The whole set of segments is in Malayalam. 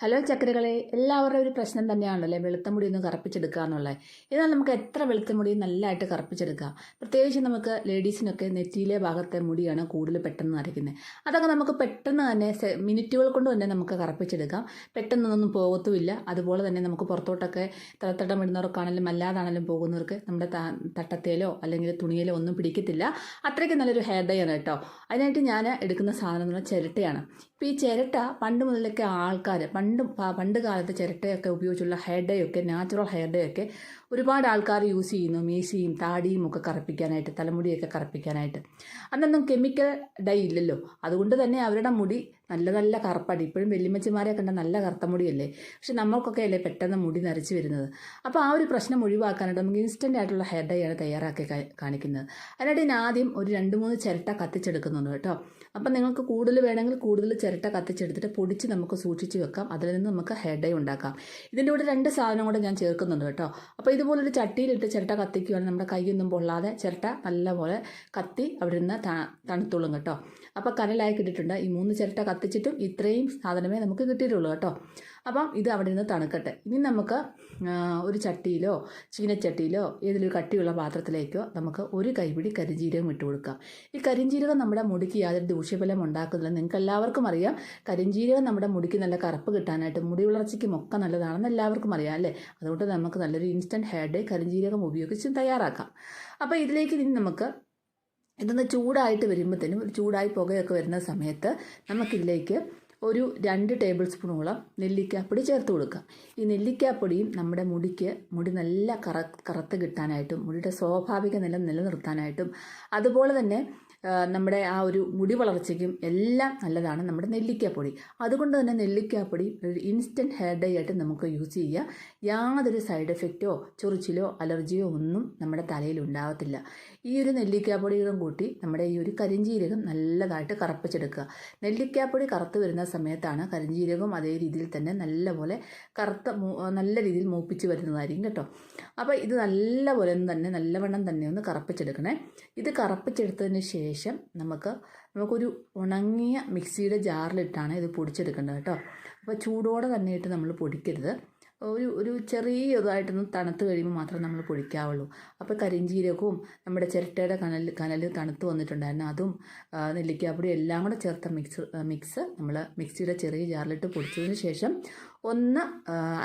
ഹലോ ചക്കരകളെ, എല്ലാവരുടെയും ഒരു പ്രശ്നം തന്നെയാണല്ലേ വെളുത്ത മുടി ഒന്ന് കറുപ്പിച്ചെടുക്കുക എന്നുള്ളത്. എന്നാൽ നമുക്ക് എത്ര വെളുത്ത മുടി നല്ലതായിട്ട് കറുപ്പിച്ചെടുക്കാം. പ്രത്യേകിച്ച് നമുക്ക് ലേഡീസിനൊക്കെ നെറ്റിയിലെ ഭാഗത്തെ മുടിയാണ് കൂടുതൽ പെട്ടെന്ന് നരയ്ക്കുന്നത്. അതൊക്കെ നമുക്ക് പെട്ടെന്ന് തന്നെ മിനിറ്റുകൾ കൊണ്ട് തന്നെ നമുക്ക് കറുപ്പിച്ചെടുക്കാം. പെട്ടെന്നൊന്നും പോകത്തുമില്ല. അതുപോലെ തന്നെ നമുക്ക് പുറത്തോട്ടൊക്കെ തലത്തട്ടം ഇടുന്നവർക്കാണെങ്കിലും അല്ലാതാണെങ്കിലും പോകുന്നവർക്ക് നമ്മുടെ തട്ടത്തേലോ അല്ലെങ്കിൽ തുണിയിലോ ഒന്നും പിടിക്കത്തില്ല. അത്രയ്ക്ക് നല്ലൊരു ഹെയർ ഡൈ ആണ് കേട്ടോ. അതിനായിട്ട് ഞാൻ എടുക്കുന്ന സാധനം എന്ന് പറഞ്ഞാൽ ചിരട്ടയാണ്. ഇപ്പോൾ ഈ ചിരട്ട പണ്ട് മുതലൊക്കെ ആൾക്കാർ പണ്ട് കാലത്ത് ചിരട്ടയൊക്കെ ഉപയോഗിച്ചുള്ള ഹെയർ ഡേ ഒക്കെ, നാച്ചുറൽ ഹെയർ ഡേ ഒക്കെ ഒരുപാട് ആൾക്കാർ യൂസ് ചെയ്യുന്നു. മീശയും താടിയും ഒക്കെ കറുപ്പിക്കാനായിട്ട്, തലമുടിയൊക്കെ കറുപ്പിക്കാനായിട്ട്. അന്നൊന്നും കെമിക്കൽ ഡൈ ഇല്ലല്ലോ. അതുകൊണ്ട് തന്നെ അവരുടെ മുടി നല്ല നല്ല കറുപ്പാടി. ഇപ്പോഴും വെല്ലുമ്മച്ചിമാരെ കണ്ട നല്ല കറുത്ത മുടിയല്ലേ. പക്ഷെ നമ്മൾക്കൊക്കെ അല്ലേ പെട്ടെന്ന് മുടി നരച്ച് വരുന്നത്. അപ്പോൾ ആ ഒരു പ്രശ്നം ഒഴിവാക്കാനായിട്ട് നമുക്ക് ഇൻസ്റ്റൻ്റ് ആയിട്ടുള്ള ഹെയർ ഡൈ ആണ് തയ്യാറാക്കി കാണിക്കുന്നത്. അതിനായിട്ട് ഞാൻ ആദ്യം ഒരു 2-3 ചിരട്ട കത്തിച്ചെടുക്കുന്നുണ്ട് കേട്ടോ. അപ്പം നിങ്ങൾക്ക് കൂടുതൽ വേണമെങ്കിൽ കൂടുതൽ ചിരട്ട കത്തിച്ചെടുത്തിട്ട് പൊടിച്ച് നമുക്ക് സൂക്ഷിച്ച് വെക്കാം. അതിൽ നിന്ന് നമുക്ക് ഹെയർ ഡൈ ഉണ്ടാക്കാം. ഇതിൻ്റെ കൂടെ 2 സാധനം കൂടെ ഞാൻ ചേർക്കുന്നുണ്ട് കേട്ടോ. അപ്പോൾ ഇതുപോലൊരു ചട്ടിയിലിട്ട് ചിരട്ട കത്തിക്കുകയാണെങ്കിൽ നമ്മുടെ കൈയൊന്നും പൊള്ളാതെ ചിരട്ട നല്ലപോലെ കത്തി അവിടെ നിന്ന് തണുത്തോളും കേട്ടോ. അപ്പോൾ കനലായി കിട്ടിയിട്ടുണ്ട്. ഈ 3 ചിരട്ട കത്തിച്ചിട്ടും ഇത്രയും സാധനമേ നമുക്ക് കിട്ടിയിട്ടുള്ളൂ കേട്ടോ. അപ്പം ഇത് അവിടെ നിന്ന് തണുക്കട്ടെ. ഇനി നമുക്ക് ഒരു ചട്ടിയിലോ ചീനച്ചട്ടിയിലോ ഏതെങ്കിലും കട്ടിയുള്ള പാത്രത്തിലേക്കോ നമുക്ക് ഒരു കൈപിടി കരിഞ്ജീരകം ഇട്ട് കൊടുക്കാം. ഈ കരിഞ്ജീരകം നമ്മുടെ മുടിക്ക് യാതൊരു ദൂഷ്യഫലം ഉണ്ടാക്കുന്നില്ല. നിങ്ങൾക്ക് എല്ലാവർക്കും അറിയാം, കരിഞ്ജീരകം നമ്മുടെ മുടിക്ക് നല്ല കറുപ്പ് കിട്ടാനായിട്ട്, മുടി വളർച്ചയ്ക്കും ഒക്കെ നല്ലതാണെന്ന് എല്ലാവർക്കും അറിയാം അല്ലേ. അതുകൊണ്ട് നമുക്ക് നല്ലൊരു ഇൻസ്റ്റൻറ്റ് ഹെയർ ഡേ കരിഞ്ജീരകം ഉപയോഗിച്ച് തയ്യാറാക്കാം. അപ്പോൾ ഇതിലേക്ക് ഇനി നമുക്ക് ഇതൊന്ന് ചൂടായിട്ട് വരുമ്പോഴത്തേനും, ഒരു ചൂടായി പുകയൊക്കെ വരുന്ന സമയത്ത് നമുക്കിതിലേക്ക് ഒരു 2 ടേബിൾ സ്പൂണോളം നെല്ലിക്കാപ്പൊടി ചേർത്ത് കൊടുക്കാം. ഈ നെല്ലിക്കാപ്പൊടിയും നമ്മുടെ മുടി നല്ല കറുത്ത് കിട്ടാനായിട്ടും മുടിയുടെ സ്വാഭാവിക നില നിലനിർത്താനായിട്ടും അതുപോലെ തന്നെ നമ്മുടെ ആ ഒരു മുടി വളർച്ചയ്ക്കും എല്ലാം നല്ലതാണ് നമ്മുടെ നെല്ലിക്കാപ്പൊടി. അതുകൊണ്ട് തന്നെ നെല്ലിക്കാപ്പൊടി ഒരു ഇൻസ്റ്റൻറ്റ് ഹെയർ ഡൈ ആയിട്ട് നമുക്ക് യൂസ് ചെയ്യാം. യാതൊരു സൈഡ് എഫക്റ്റോ ചൊറിച്ചിലോ അലർജിയോ ഒന്നും നമ്മുടെ തലയിൽ ഉണ്ടാകത്തില്ല. ഈ ഒരു നെല്ലിക്കാപ്പൊടികളും കൂട്ടി നമ്മുടെ ഈ ഒരു കരിഞ്ജീരകം നല്ലതായിട്ട് കറുപ്പിച്ചെടുക്കുക. നെല്ലിക്കാപ്പൊടി കറുത്ത് വരുന്ന സമയത്താണ് കരിഞ്ജീരകം അതേ രീതിയിൽ തന്നെ നല്ലപോലെ നല്ല രീതിയിൽ മൂപ്പിച്ച് വരുന്നതായിരിക്കും കേട്ടോ. അപ്പോൾ ഇത് നല്ലപോലെ തന്നെ നല്ലവണ്ണം തന്നെ ഒന്ന് കറുപ്പിച്ചെടുക്കണേ. ഇത് കറുപ്പിച്ചെടുത്തതിന് ശേഷം നമുക്കൊരു ഉണങ്ങിയ മിക്സിയുടെ ജാറിലിട്ടാണ് ഇത് പൊടിച്ചെടുക്കേണ്ടത് കേട്ടോ. അപ്പോൾ ചൂടോടെ തന്നെ ഇട്ട് നമ്മൾ പൊടിക്കരുത്. ഒരു ചെറിയതായിട്ടൊന്ന് തണുത്ത് കഴിയുമ്പോൾ മാത്രമേ നമ്മൾ പൊടിക്കാവുള്ളൂ. അപ്പോൾ കരിഞ്ജീരകവും നമ്മുടെ ചിരട്ടയുടെ കനൽ തണുത്ത് വന്നിട്ടുണ്ടായിരുന്നു, അതും നെല്ലിക്കാപ്പൊടി എല്ലാം കൂടെ ചേർത്ത മിക്സ് നമ്മൾ മിക്സിയുടെ ചെറിയ ജാറിലിട്ട് പൊടിച്ചതിന് ശേഷം ഒന്ന്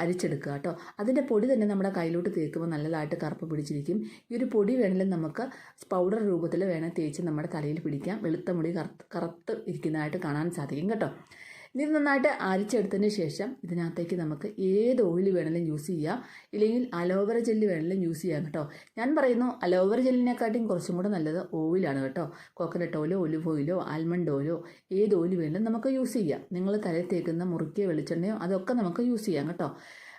അരിച്ചെടുക്കുക കേട്ടോ. അതിൻ്റെ പൊടി തന്നെ നമ്മുടെ കയ്യിലോട്ട് തേക്കുമ്പോൾ നല്ലതായിട്ട് കറുപ്പ് പിടിച്ചിരിക്കും. ഈ ഒരു പൊടി വേണമെങ്കിലും നമുക്ക് പൗഡർ രൂപത്തിൽ വേണേൽ തേച്ച് നമ്മുടെ തലയിൽ പിടിക്കാം. വെളുത്ത മുടി കറുത്ത് ഇരിക്കുന്നതായിട്ട് കാണാൻ സാധിക്കും കേട്ടോ. ഇനി നന്നായിട്ട് അരിച്ചെടുത്തതിന് ശേഷം ഇതിനകത്തേക്ക് നമുക്ക് ഏത് ഓയിൽ വേണമെങ്കിലും യൂസ് ചെയ്യാം. ഇല്ലെങ്കിൽ അലോവേറ ജെല്ല് വേണമെങ്കിലും യൂസ് ചെയ്യാം കേട്ടോ. ഞാൻ പറയുന്നു അലോവേറ ജെല്ലിനെക്കാട്ടിയും കുറച്ചും കൂടെ നല്ലത് ഓയിലാണ് കേട്ടോ. കോക്കനട്ട് ഓയിലോ ഒലിവ് ഓയിലോ ആൽമണ്ട് ഓയിലോ ഏത് ഓയിൽ വേണമെങ്കിലും നമുക്ക് യൂസ് ചെയ്യാം. നിങ്ങൾ തലയിൽ തേക്കുന്ന മുറുക്കിയ വെളിച്ചെണ്ണയോ അതൊക്കെ നമുക്ക് യൂസ് ചെയ്യാം കേട്ടോ.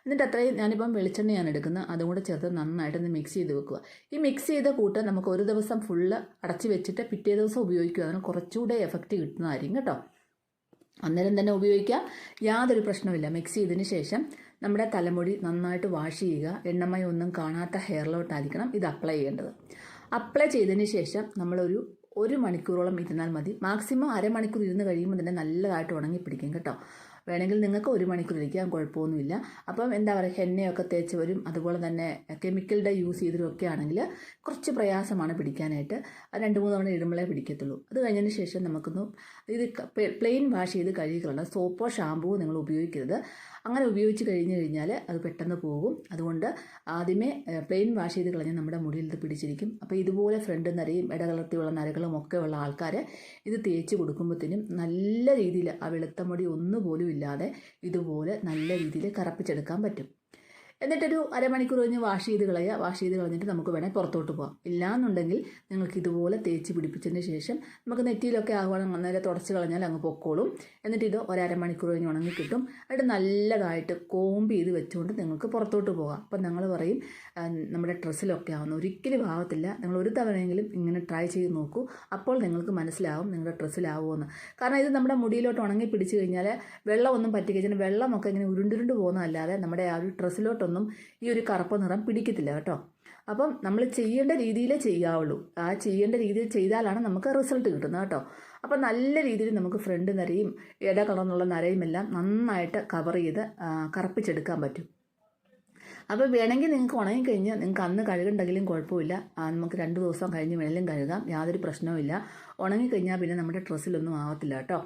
എന്നിട്ട് അത്രയും ഞാനിപ്പം വെളിച്ചെണ്ണയാണ് എടുക്കുന്നത്, അതും കൂടെ ചേർത്ത് നന്നായിട്ടൊന്ന് മിക്സ് ചെയ്ത് വെക്കുക. ഈ മിക്സ് ചെയ്ത കൂട്ട് നമുക്ക് ഒരു ദിവസം ഫുള്ള് അടച്ച് വെച്ചിട്ട് പിറ്റേ ദിവസം ഉപയോഗിക്കുക. അതിന് കുറച്ചുകൂടെ എഫക്റ്റ് കിട്ടുന്നതായിരിക്കും കേട്ടോ. അന്നേരം തന്നെ ഉപയോഗിക്കാം, യാതൊരു പ്രശ്നവുമില്ല. മിക്സ് ചെയ്തതിന് ശേഷം നമ്മുടെ തലമുടി നന്നായിട്ട് വാഷ് ചെയ്യുക. എണ്ണമയം ഒന്നും കാണാത്ത ഹെയറിലോട്ടായിരിക്കണം ഇത് അപ്ലൈ ചെയ്യേണ്ടത്. അപ്ലൈ ചെയ്തതിന് ശേഷം നമ്മളൊരു 1 മണിക്കൂറോളം ഇരുന്നാൽ മതി. മാക്സിമം അരമണിക്കൂർ ഇരുന്ന് കഴിയുമ്പോൾ തന്നെ നല്ലതായിട്ട് ഉണങ്ങിപ്പിടിക്കും കേട്ടോ. വേണമെങ്കിൽ നിങ്ങൾക്ക് 1 മണിക്കൂർ ഇരിക്കാൻ കുഴപ്പമൊന്നുമില്ല. അപ്പം എന്താ പറയുക, എണ്ണയൊക്കെ തേച്ച് വരും, അതുപോലെ തന്നെ കെമിക്കൽ ഡൈ യൂസ് ചെയ്തതൊക്കെ ആണെങ്കിൽ കുറച്ച് പ്രയാസമാണ് പിടിക്കാനായിട്ട്. 2-3 തവണ ഇടുമ്പോഴേ പിടിക്കത്തുള്ളൂ. അത് കഴിഞ്ഞതിന് ശേഷം നമുക്കൊന്ന് ഇത് പ്ലെയിൻ വാഷ് ചെയ്ത് കഴുകിക്കളണം. സോപ്പോ ഷാമ്പുവോ നിങ്ങൾ ഉപയോഗിക്കരുത്. അങ്ങനെ ഉപയോഗിച്ച് കഴിഞ്ഞാൽ അത് പെട്ടെന്ന് പോകും. അതുകൊണ്ട് ആദ്യമേ പ്ലെയിൻ വാഷ് ചെയ്ത് കളഞ്ഞാൽ നമ്മുടെ മുടിയിൽ ഇത് പിടിച്ചിരിക്കും. അപ്പോൾ ഇതുപോലെ ഫ്രണ്ട് നരയും ഇടകലർത്തിയുള്ള നരകളും ഒക്കെ ഉള്ള ആൾക്കാർ ഇത് തേച്ച് കൊടുക്കുമ്പോഴത്തേനും നല്ല രീതിയിൽ ആ വെളുത്ത മുടി ഒന്നുപോലും ഇല്ലാതെ ഇതുപോലെ നല്ല രീതിയിൽ കറുപ്പിച്ചെടുക്കാൻ പറ്റും. എന്നിട്ടൊരു അരമണിക്കൂർ കഴിഞ്ഞ് വാഷ് ചെയ്ത് കളഞ്ഞിട്ട് നമുക്ക് വേണേൽ പുറത്തോട്ട് പോകാം. ഇല്ലാന്നുണ്ടെങ്കിൽ നിങ്ങൾക്ക് ഇതുപോലെ തേച്ച് പിടിപ്പിച്ചതിന് ശേഷം നമുക്ക് നെറ്റിയിലൊക്കെ ആകുവാണെങ്കിൽ നേരെ തുടച്ച് കളഞ്ഞാൽ അങ്ങ് പൊക്കോളും. എന്നിട്ട് ഇത് 1 മണിക്കൂർ കഴിഞ്ഞ് ഉണങ്ങി കിട്ടും. എന്നിട്ട് നല്ലതായിട്ട് കോമ്പ് ചെയ്ത് വെച്ചുകൊണ്ട് നിങ്ങൾക്ക് പുറത്തോട്ട് പോകാം. അപ്പം ഞങ്ങൾ പറയും നമ്മുടെ ഡ്രസ്സിലൊക്കെ ആവുന്ന ഒരിക്കലും ആവത്തില്ല. നിങ്ങൾ ഒരു തവണയെങ്കിലും ഇങ്ങനെ ട്രൈ ചെയ്ത് നോക്കൂ. അപ്പോൾ നിങ്ങൾക്ക് മനസ്സിലാവും നിങ്ങളുടെ ഡ്രസ്സിലാവുമെന്ന്. കാരണം ഇത് നമ്മുടെ മുടിയിലോട്ട് ഉണങ്ങി പിടിച്ച് കഴിഞ്ഞാൽ വെള്ളമൊന്നും പറ്റിക്കഴിഞ്ഞാൽ വെള്ളമൊക്കെ ഇങ്ങനെ ഉരുണ്ടുരുണ്ട് പോകുന്നതല്ലാതെ നമ്മുടെ ആ ഒരു ഡ്രസ്സിലോട്ടൊന്നും ഈ ഒരു കറുപ്പ് നിറം പിടിക്കത്തില്ല കേട്ടോ. അപ്പം നമ്മൾ ചെയ്യേണ്ട രീതിയിലേ ചെയ്യാവുള്ളൂ. ആ ചെയ്യേണ്ട രീതിയിൽ ചെയ്താലാണ് നമുക്ക് റിസൾട്ട് കിട്ടുന്നത് കേട്ടോ. അപ്പോൾ നല്ല രീതിയിൽ നമുക്ക് ഫ്രണ്ട് നരയും ഇട കളർന്നുള്ള നരയും എല്ലാം നന്നായിട്ട് കവർ ചെയ്ത് കറുപ്പിച്ചെടുക്കാൻ പറ്റും. അപ്പോൾ വേണമെങ്കിൽ നിങ്ങൾക്ക് ഉണങ്ങിക്കഴിഞ്ഞ് നിങ്ങൾക്ക് അന്ന് കഴുകുണ്ടെങ്കിലും കുഴപ്പമില്ല, നമുക്ക് 2 ദിവസം കഴിഞ്ഞ് വേണമെങ്കിലും കഴുകാം, യാതൊരു പ്രശ്നവുമില്ല. ഉണങ്ങിക്കഴിഞ്ഞാൽ പിന്നെ നമ്മുടെ ഡ്രസ്സിലൊന്നും ആവത്തില്ല കേട്ടോ.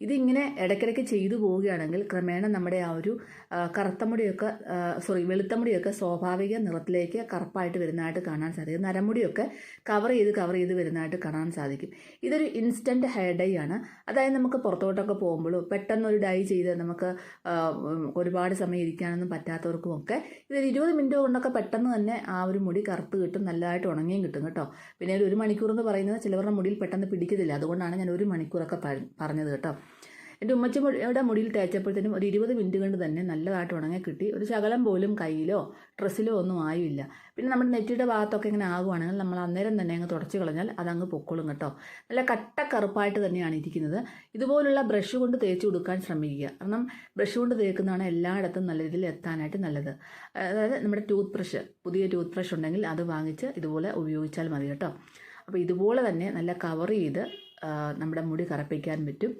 ഇതിങ്ങനെ ഇടയ്ക്കിടയ്ക്ക് ചെയ്തു പോവുകയാണെങ്കിൽ ക്രമേണ നമ്മുടെ ആ ഒരു കറുത്ത മുടിയൊക്കെ വെളുത്ത മുടിയൊക്കെ സ്വാഭാവിക നിറത്തിലേക്ക് കറുപ്പായിട്ട് വരുന്നതായിട്ട് കാണാൻ സാധിക്കും. നരമുടിയൊക്കെ കവർ ചെയ്ത് വരുന്നതായിട്ട് കാണാൻ സാധിക്കും. ഇതൊരു ഇൻസ്റ്റൻറ്റ് ഹെയർ ഡൈ ആണ്. അതായത് നമുക്ക് പുറത്തോട്ടൊക്കെ പോകുമ്പോഴോ പെട്ടെന്ന് ഒരു ഡൈ ചെയ്ത് നമുക്ക് ഒരുപാട് സമയം ഇരിക്കാനൊന്നും പറ്റാത്തവർക്കും ഒക്കെ ഇതൊരു 20 മിനിറ്റ് കൊണ്ടൊക്കെ പെട്ടെന്ന് തന്നെ ആ ഒരു മുടി കറുത്ത് കിട്ടും, നല്ലതായിട്ട് ഉണങ്ങിയും കിട്ടും കേട്ടോ. പിന്നെ ഒരു മണിക്കൂർ എന്ന് പറയുന്നത് ചിലവരുടെ മുടിയിൽ പെട്ടെന്ന് പിടിക്കത്തില്ല, അതുകൊണ്ടാണ് ഞാൻ 1 മണിക്കൂറൊക്കെ പറഞ്ഞത് കേട്ടോ. എൻ്റെ ഉമ്മച്ചിയുടെ മുടിയിൽ തേച്ചപ്പോഴത്തേനും ഒരു 20 മിനിറ്റ് കൊണ്ട് തന്നെ നല്ലതായിട്ട് ഉണങ്ങി കിട്ടി. ഒരു ശകലം പോലും കയ്യിലോ ഡ്രസ്സിലോ ഒന്നും ആയില്ല. പിന്നെ നമ്മുടെ നെറ്റിയുടെ ഭാഗത്തൊക്കെ ഇങ്ങനെ ആകുവാണെങ്കിൽ നമ്മൾ അന്നേരം തന്നെ അങ്ങ് തുടച്ച് കളഞ്ഞാൽ അതങ്ങ് പൊക്കോളും കേട്ടോ. നല്ല കട്ട കറുപ്പായിട്ട് തന്നെയാണ് ഇരിക്കുന്നത്. ഇതുപോലുള്ള ബ്രഷ് കൊണ്ട് തേച്ച് കൊടുക്കാൻ ശ്രമിക്കുക. കാരണം ബ്രഷ് കൊണ്ട് തേക്കുന്നതാണ് എല്ലായിടത്തും നല്ല രീതിയിൽ എത്താനായിട്ട് നല്ലത്. അതായത് നമ്മുടെ പുതിയ ടൂത്ത് ബ്രഷ് ഉണ്ടെങ്കിൽ അത് വാങ്ങിച്ച് ഇതുപോലെ ഉപയോഗിച്ചാൽ മതി കേട്ടോ. അപ്പോൾ ഇതുപോലെ തന്നെ നല്ല കവർ ചെയ്ത് നമ്മുടെ മുടി കറുപ്പിക്കാൻ പറ്റും.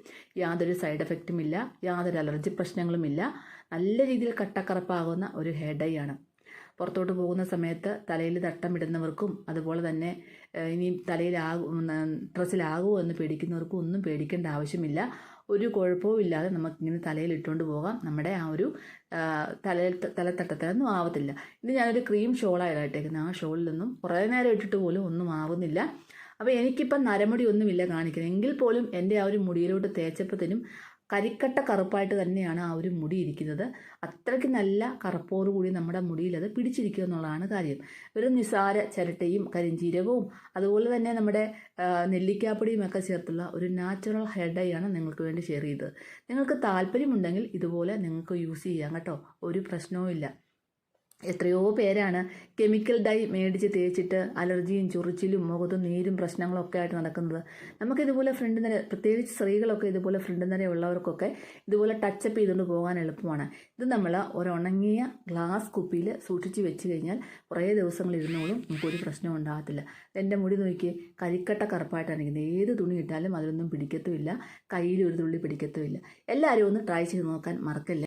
യാതൊരു സൈഡ് എഫക്റ്റും ഇല്ല, യാതൊരു അലർജി പ്രശ്നങ്ങളുമില്ല. നല്ല രീതിയിൽ കട്ടക്കറുപ്പാകുന്ന ഒരു ഹെയർ ഡൈ ആണ്. പുറത്തോട്ട് പോകുന്ന സമയത്ത് തലയിൽ തട്ടമിടുന്നവർക്കും അതുപോലെ തന്നെ ഇനി ഡ്രസ്സിലാകുമോ എന്ന് പേടിക്കുന്നവർക്കും ഒന്നും പേടിക്കേണ്ട ആവശ്യമില്ല. ഒരു കുഴപ്പവും ഇല്ലാതെ നമുക്കിങ്ങനെ തലയിൽ ഇട്ടുകൊണ്ട് പോകാം. നമ്മുടെ ആ ഒരു തലത്തട്ടത്തിലൊന്നും ആവത്തില്ല. ഇത് ഞാനൊരു ക്രീം ഷോളാണ് ഇട്ടേക്കുന്നത്. ആ ഷോളിലൊന്നും കുറേ നേരം ഇട്ടിട്ട് പോലും ഒന്നും ആവുന്നില്ല. അപ്പോൾ എനിക്കിപ്പം നരമുടി ഒന്നുമില്ല കാണിക്കുന്നത്, എങ്കിൽ പോലും എൻ്റെ ആ ഒരു മുടിയിലോട്ട് തേച്ചപ്പോഴത്തേനും കരിക്കട്ട കറുപ്പായിട്ട് തന്നെയാണ് ആ ഒരു മുടി ഇരിക്കുന്നത്. അത്രയ്ക്ക് നല്ല കറുപ്പോടുകൂടി നമ്മുടെ മുടിയിൽ അത് പിടിച്ചിരിക്കുക എന്നുള്ളതാണ് കാര്യം. ഒരു നിസാര ചിരട്ടയും കരിഞ്ചീരകവും അതുപോലെ തന്നെ നമ്മുടെ നെല്ലിക്കാപ്പൊടിയും ഒക്കെ ചേർത്തുള്ള ഒരു നാച്ചുറൽ ഹെയർ ഡൈ ആണ് നിങ്ങൾക്ക് വേണ്ടി ഷെയർ ചെയ്തത്. നിങ്ങൾക്ക് താല്പര്യമുണ്ടെങ്കിൽ ഇതുപോലെ നിങ്ങൾക്ക് യൂസ് ചെയ്യാം കേട്ടോ, ഒരു പ്രശ്നവും ഇല്ല. എത്രയോ പേരാണ് കെമിക്കൽ ഡൈ മേടിച്ച് തേച്ചിട്ട് അലർജിയും ചൊറിച്ചിലും മുഖത്തും നീരും പ്രശ്നങ്ങളൊക്കെ ആയിട്ട് നടക്കുന്നത്. നമുക്കിതുപോലെ ഫ്രണ്ട് നിര, പ്രത്യേകിച്ച് സ്ത്രീകളൊക്കെ ഇതുപോലെ ഫ്രണ്ട് നിരയുള്ളവർക്കൊക്കെ ഇതുപോലെ ടച്ചപ്പ് ചെയ്തുകൊണ്ട് പോകാൻ എളുപ്പമാണ്. ഇത് നമ്മൾ ഉണങ്ങിയ ഗ്ലാസ് കുപ്പിയിൽ സൂക്ഷിച്ച് വെച്ച് കഴിഞ്ഞാൽ കുറേ ദിവസങ്ങൾ ഇരുന്നോളും, നമുക്കൊരു പ്രശ്നം ഉണ്ടാകത്തില്ല. എൻ്റെ മുടി നോക്കി കരിക്കട്ട കറുപ്പായിട്ടാണ് ഇരിക്കുന്നത്. ഏത് തുണി ഇട്ടാലും അതിലൊന്നും പിടിക്കത്തുമില്ല, കയ്യിൽ ഒരു തുള്ളി പിടിക്കത്തുമില്ല. എല്ലാവരും ഒന്ന് ട്രൈ ചെയ്ത് നോക്കാൻ മറക്കല്ലേ.